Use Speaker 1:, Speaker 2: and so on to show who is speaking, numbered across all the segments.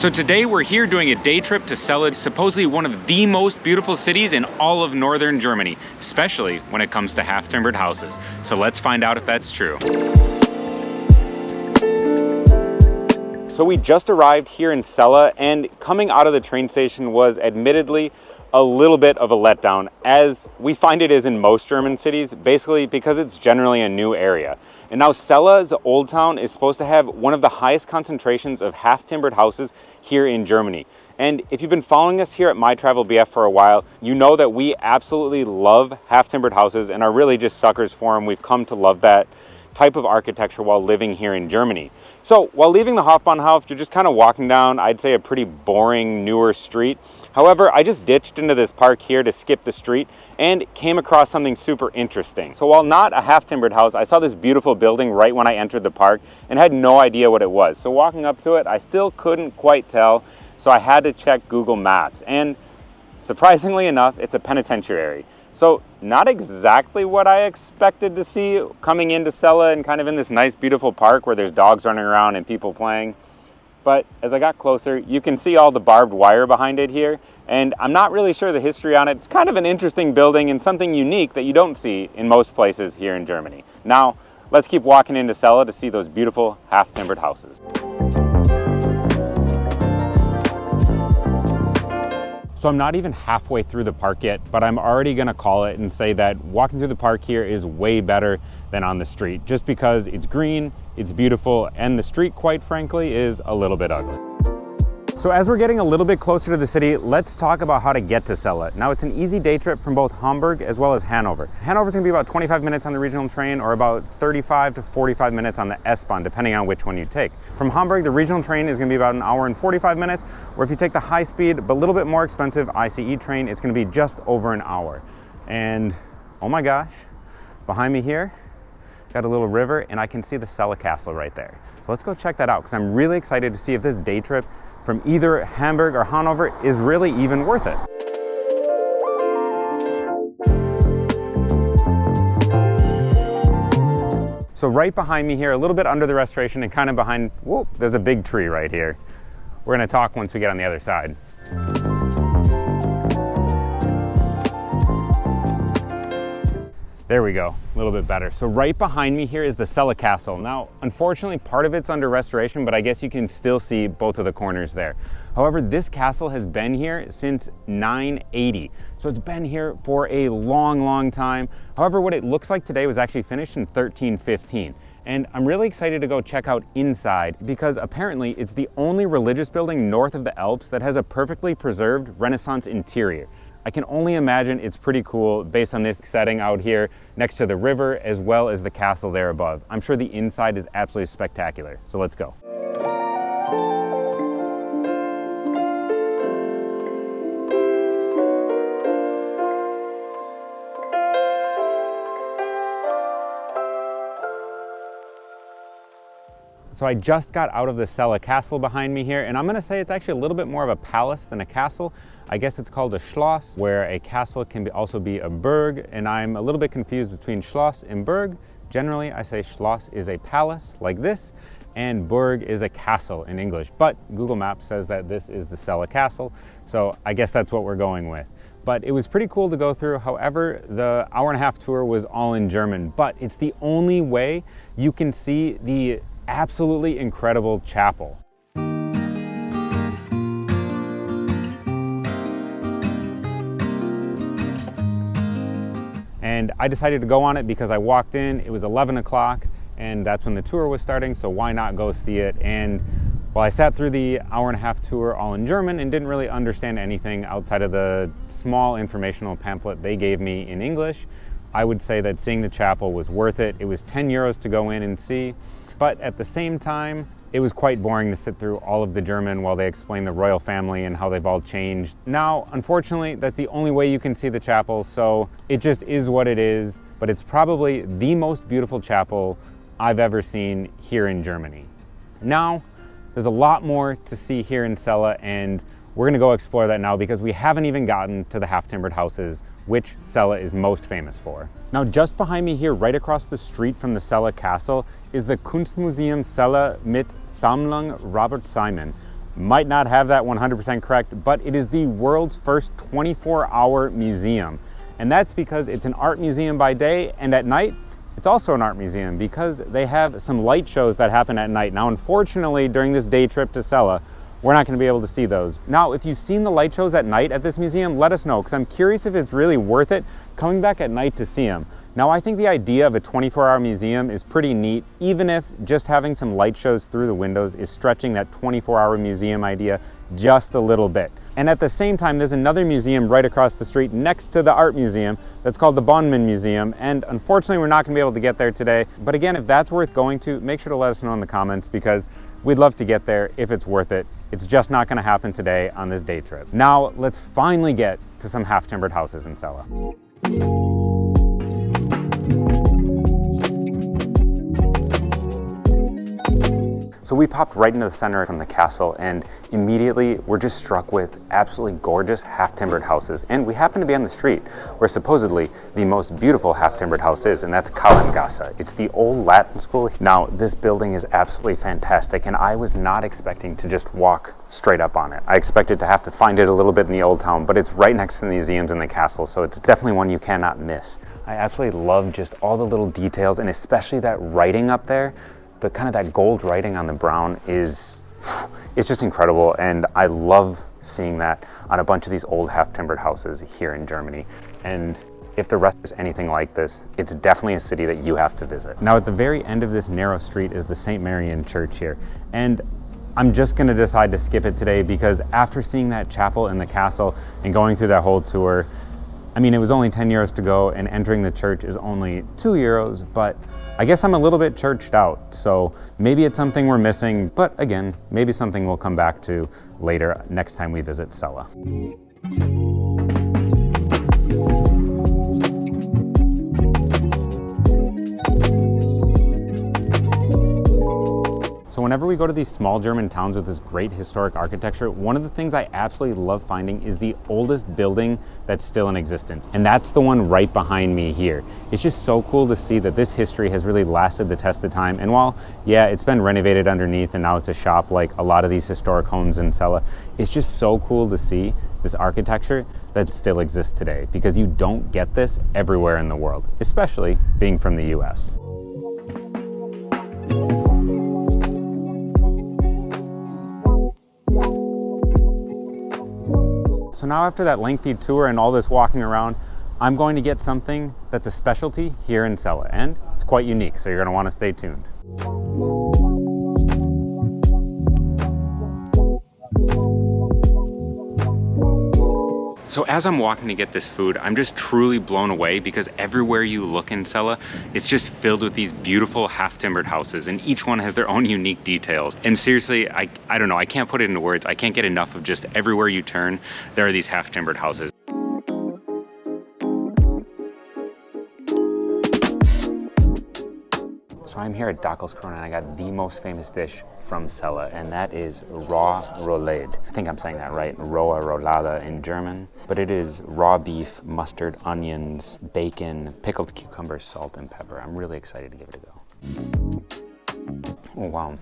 Speaker 1: So today we're here doing a day trip to Celle, supposedly one of the most beautiful cities in all of northern Germany, especially when it comes to half-timbered houses. So let's find out if that's true. So we just arrived here in Celle, and coming out of the train station was admittedly a little bit of a letdown, as we find it is in most German cities, basically because it's generally a new area. And now Celle's Old Town is supposed to have one of the highest concentrations of half-timbered houses here in Germany. And if you've been following us here at My Travel BF for a while, you know that we absolutely love half-timbered houses and are really just suckers for them. We've come to love that type of architecture while living here in Germany. So while leaving the Hofbahnhof, you're just kind of walking down, I'd say, a pretty boring, newer street. However, I just ditched into this park here to skip the street and came across something super interesting. So while not a half-timbered house, I saw this beautiful building right when I entered the park and had no idea what it was. So walking up to it, I still couldn't quite tell, so I had to check Google Maps. And surprisingly enough, it's a penitentiary. So not exactly what I expected to see coming into Celle and kind of in this nice, beautiful park where there's dogs running around and people playing. But as I got closer, you can see all the barbed wire behind it here, and I'm not really sure the history on it. It's kind of an interesting building and something unique that you don't see in most places here in Germany. Now, let's keep walking into Celle to see those beautiful half-timbered houses. So I'm not even halfway through the park yet, but I'm already gonna call it and say that walking through the park here is way better than on the street, just because it's green, it's beautiful, and the street, quite frankly, is a little bit ugly. So as we're getting a little bit closer to the city, let's talk about how to get to Celle. Now, it's an easy day trip from both Hamburg as well as Hanover. Hanover's gonna be about 25 minutes on the regional train or about 35 to 45 minutes on the S-Bahn, depending on which one you take. From Hamburg, the regional train is gonna be about an hour and 45 minutes, or if you take the high speed, but a little bit more expensive ICE train, it's gonna be just over an hour. And oh my gosh, behind me here, got a little river, and I can see the Celle Castle right there. So let's go check that out, because I'm really excited to see if this day trip from either Hamburg or Hanover is really even worth it. So right behind me here, a little bit under the restoration and kind of behind, whoop, there's a big tree right here. We're gonna talk once we get on the other side. There we go, a little bit better. So right behind me here is the Celle Castle. Now, unfortunately, part of it's under restoration, but I guess you can still see both of the corners there. However, this castle has been here since 980. So it's been here for a long, long time. However, what it looks like today was actually finished in 1315. And I'm really excited to go check out inside because apparently it's the only religious building north of the Alps that has a perfectly preserved Renaissance interior. I can only imagine it's pretty cool based on this setting out here next to the river as well as the castle there above. I'm sure the inside is absolutely spectacular, so let's go. So I just got out of the Celle Castle behind me here, and I'm gonna say it's actually a little bit more of a palace than a castle. I guess it's called a Schloss, where a castle can also be a Burg, and I'm a little bit confused between Schloss and Burg. Generally, I say Schloss is a palace like this, and Burg is a castle in English, but Google Maps says that this is the Celle Castle, so I guess that's what we're going with. But it was pretty cool to go through. However, the hour-and-a-half tour was all in German, but it's the only way you can see the absolutely incredible chapel. And I decided to go on it because I walked in, it was 11 o'clock, and that's when the tour was starting, so why not go see it? And while I sat through the hour-and-a-half tour all in German and didn't really understand anything outside of the small informational pamphlet they gave me in English, I would say that seeing the chapel was worth it. It was 10 euros to go in and see. But at the same time, it was quite boring to sit through all of the German while they explain the royal family and how they've all changed. Now, unfortunately, that's the only way you can see the chapel, so it just is what it is, but it's probably the most beautiful chapel I've ever seen here in Germany. Now, there's a lot more to see here in Celle, and we're gonna go explore that now because we haven't even gotten to the half-timbered houses, which Celle is most famous for. Now, just behind me here, right across the street from the Celle Castle, is the Kunstmuseum Celle mit Sammlung Robert Simon. might not have that 100% correct, but it is the world's first 24-hour museum. And that's because it's an art museum by day, and at night, it's also an art museum because they have some light shows that happen at night. Now, unfortunately, during this day trip to Celle, we're not going to be able to see those. Now, if you've seen the light shows at night at this museum, let us know, because I'm curious if it's really worth it coming back at night to see them. Now, I think the idea of a 24-hour museum is pretty neat, even if just having some light shows through the windows is stretching that 24-hour museum idea just a little bit. And at the same time, there's another museum right across the street next to the art museum that's called the Bonman Museum, and unfortunately, we're not going to be able to get there today. But again, if that's worth going to, make sure to let us know in the comments, because we'd love to get there if it's worth it. It's just not going to happen today on this day trip. Now, let's finally get to some half-timbered houses in Celle. So we popped right into the center from the castle, and immediately we're just struck with absolutely gorgeous half-timbered houses. And we happen to be on the street where supposedly the most beautiful half-timbered house is, and that's Celle Castle. It's the old Latin school. Now, this building is absolutely fantastic, and I was not expecting to just walk straight up on it. I expected to have to find it a little bit in the old town, but it's right next to the museums and the castle, so it's definitely one you cannot miss. I absolutely love just all the little details, and especially that writing up there. The kind of that gold writing on the brown is just incredible, and I love seeing that on a bunch of these old half-timbered houses here in Germany. And if the rest is anything like this, it's definitely a city that you have to visit. Now, at the very end of this narrow street is the St. Marian Church here, and I'm just going to decide to skip it today because after seeing that chapel in the castle and going through that whole tour, I mean, it was only 10 euros to go, and entering the church is only 2 euros, but I guess I'm a little bit churched out, so maybe it's something we're missing, but again, maybe something we'll come back to later next time we visit Celle. So whenever we go to these small German towns with this great historic architecture, one of the things I absolutely love finding is the oldest building that's still in existence. And that's the one right behind me here. It's just so cool to see that this history has really lasted the test of time. And while, yeah, it's been renovated underneath and now it's a shop like a lot of these historic homes in Celle, it's just so cool to see this architecture that still exists today, because you don't get this everywhere in the world, especially being from the US. So now after that lengthy tour and all this walking around, I'm going to get something that's a specialty here in Celle, and it's quite unique, so you're going to want to stay tuned. So as I'm walking to get this food, I'm just truly blown away because everywhere you look in Celle, it's just filled with these beautiful half-timbered houses, and each one has their own unique details. And seriously, I don't know, I can't put it into words. I can't get enough of just everywhere you turn, there are these half-timbered houses. So I'm here at Celle, and I got the most famous dish from Celle, and that is raw roulade. I think I'm saying that right, roa rollada in German. But it is raw beef, mustard, onions, bacon, pickled cucumbers, salt, and pepper. I'm really excited to give it a go. Oh wow,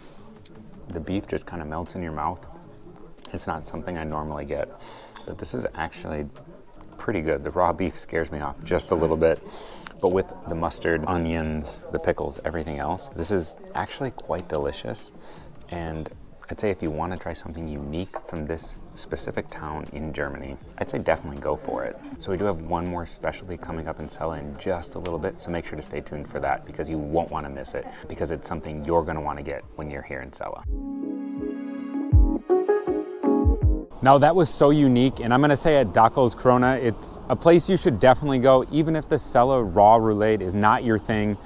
Speaker 1: the beef just kind of melts in your mouth. It's not something I normally get, but this is actually pretty good. The raw beef scares me off just a little bit. But with the mustard, onions, the pickles, everything else, this is actually quite delicious. And I'd say if you want to try something unique from this specific town in Germany, I'd say definitely go for it. So we do have one more specialty coming up in Celle in just a little bit, so make sure to stay tuned for that because you won't want to miss it, because it's something you're going to want to get when you're here in Celle. Now that was so unique, and I'm gonna say at Celle, it's a place you should definitely go, even if the Celle raw roulade is not your thing.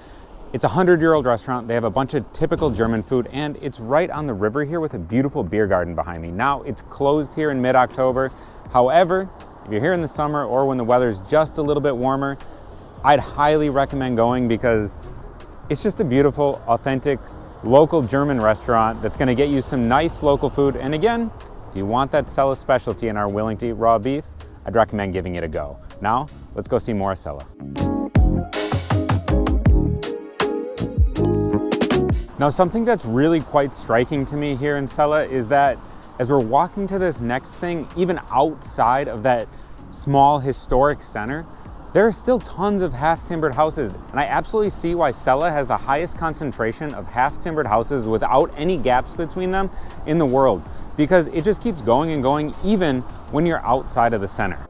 Speaker 1: It's a 100-year-old restaurant. They have a bunch of typical German food, and it's right on the river here with a beautiful beer garden behind me. Now it's closed here in mid-October. However, if you're here in the summer or when the weather's just a little bit warmer, I'd highly recommend going because it's just a beautiful, authentic, local German restaurant that's gonna get you some nice local food. And again, if you want that Celle specialty and are willing to eat raw beef, I'd recommend giving it a go. Now, let's go see more of Celle. Now, something that's really quite striking to me here in Celle is that as we're walking to this next thing, even outside of that small historic center, there are still tons of half-timbered houses, and I absolutely see why Celle has the highest concentration of half-timbered houses without any gaps between them in the world, because it just keeps going and going even when you're outside of the center.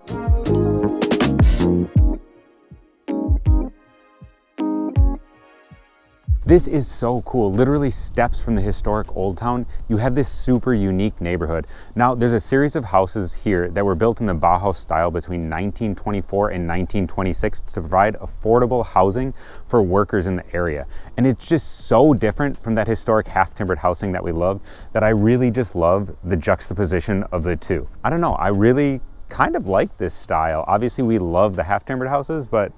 Speaker 1: This is so cool. Literally steps from the historic Old Town, you have this super unique neighborhood. Now, there's a series of houses here that were built in the Bauhaus style between 1924 and 1926 to provide affordable housing for workers in the area. And it's just so different from that historic half-timbered housing that we love that I really just love the juxtaposition of the two. I don't know, I really kind of like this style. Obviously, we love the half-timbered houses, but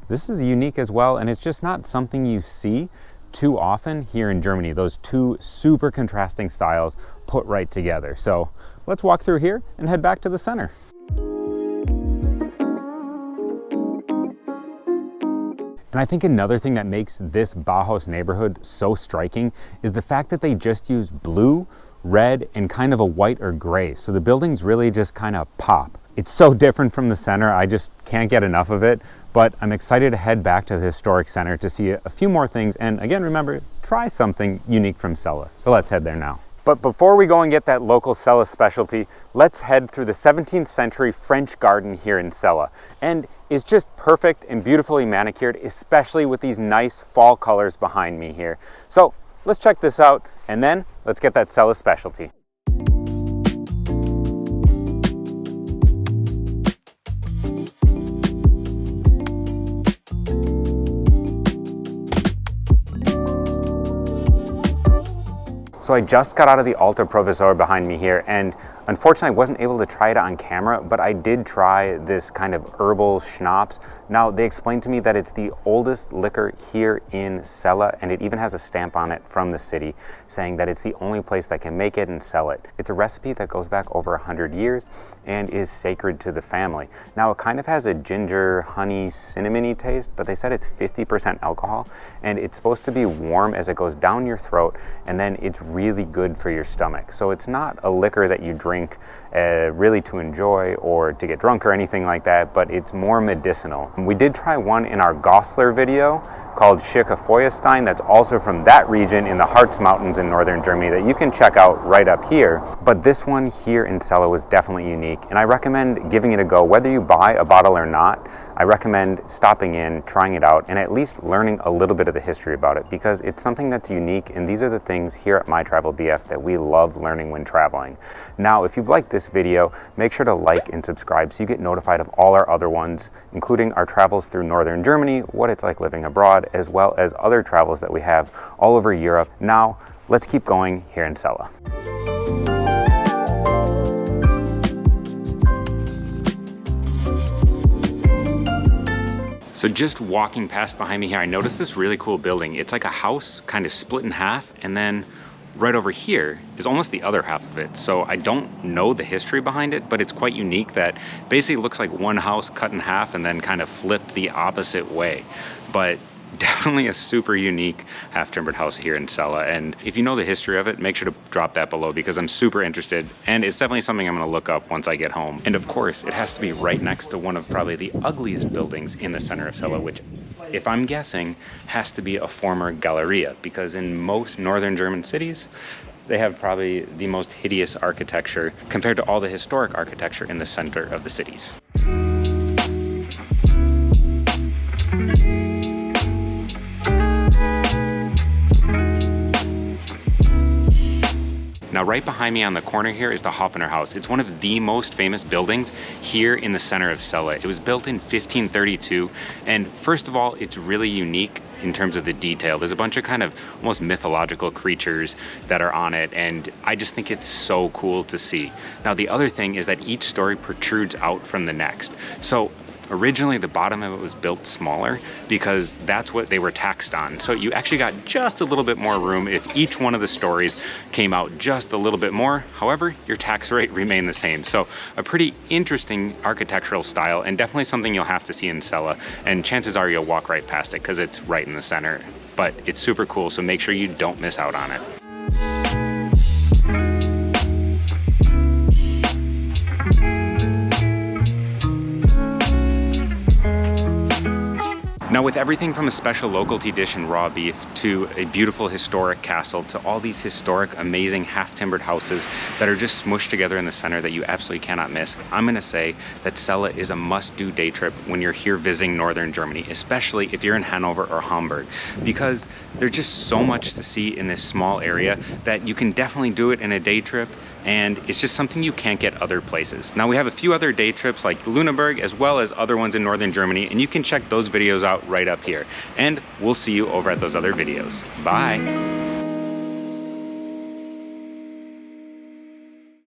Speaker 1: this is unique as well, and it's just not something you see too often here in Germany, those two super contrasting styles put right together. So let's walk through here and head back to the center. And I think another thing that makes this Bauhaus neighborhood so striking is the fact that they just use blue, red, and kind of a white or gray. So the buildings really just kind of pop. It's so different from the center, I just can't get enough of it, but I'm excited to head back to the historic center to see a few more things, and again, remember, try something unique from Celle. So let's head there now. But before we go and get that local Celle specialty, let's head through the 17th century French garden here in Celle. And it's just perfect and beautifully manicured, especially with these nice fall colors behind me here. So let's check this out, and then let's get that Celle specialty. So I just got out of the Alter Provisor behind me here, and unfortunately I wasn't able to try it on camera, but I did try this kind of herbal schnapps. Now, they explained to me that it's the oldest liquor here in Celle, and it even has a stamp on it from the city saying that it's the only place that can make it and sell it. It's a recipe that goes back over 100 years and is sacred to the family. Now, it kind of has a ginger, honey, cinnamony taste, but they said it's 50% alcohol, and it's supposed to be warm as it goes down your throat, and then it's really good for your stomach. So it's not a liquor that you drink really to enjoy or to get drunk or anything like that, but it's more medicinal. We did try one in our Goslar video called Schirke Feuerstein that's also from that region in the Harz Mountains in northern Germany that you can check out right up here. But this one here in Celle was definitely unique, and I recommend giving it a go. Whether you buy a bottle or not, I recommend stopping in, trying it out, and at least learning a little bit of the history about it, because it's something that's unique, and these are the things here at My Travel BF that we love learning when traveling. Now, if you've liked this video, make sure to like and subscribe so you get notified of all our other ones, including our travels through northern Germany, what it's like living abroad, as well as other travels that we have all over Europe. Now, let's keep going here in Celle. So just walking past behind me here, I noticed this really cool building. It's like a house kind of split in half, and then right over here is almost the other half of it. So I don't know the history behind it, but it's quite unique that basically looks like one house cut in half and then kind of flipped the opposite way. But definitely a super unique half-timbered house here in Celle. And if you know the history of it, make sure to drop that below, because I'm super interested, and it's definitely something I'm going to look up once I get home. And of course, it has to be right next to one of probably the ugliest buildings in the center of Celle, which, if I'm guessing, has to be a former Galleria, because in most northern German cities, they have probably the most hideous architecture compared to all the historic architecture in the center of the cities. Now, right behind me on the corner here is the Hoppener House. It's one of the most famous buildings here in the center of Celle. It was built in 1532, and first of all, it's really unique in terms of the detail. There's a bunch of kind of almost mythological creatures that are on it, and I just think it's so cool to see. Now, the other thing is that each story protrudes out from the next. So originally, the bottom of it was built smaller because that's what they were taxed on. So you actually got just a little bit more room if each one of the stories came out just a little bit more. However, your tax rate remained the same. So a pretty interesting architectural style, and definitely something you'll have to see in Celle. And chances are you'll walk right past it because it's right in the center. But it's super cool, so make sure you don't miss out on it. Now, with everything from a special localty dish and raw beef to a beautiful historic castle to all these historic, amazing half-timbered houses that are just smushed together in the center that you absolutely cannot miss, I'm gonna say that Celle is a must-do day trip when you're here visiting northern Germany, especially if you're in Hanover or Hamburg, because there's just so much to see in this small area that you can definitely do it in a day trip, and it's just something you can't get other places. Now, we have a few other day trips like Lüneburg as well as other ones in northern Germany, and you can check those videos out right up here. And we'll see you over at those other videos. Bye.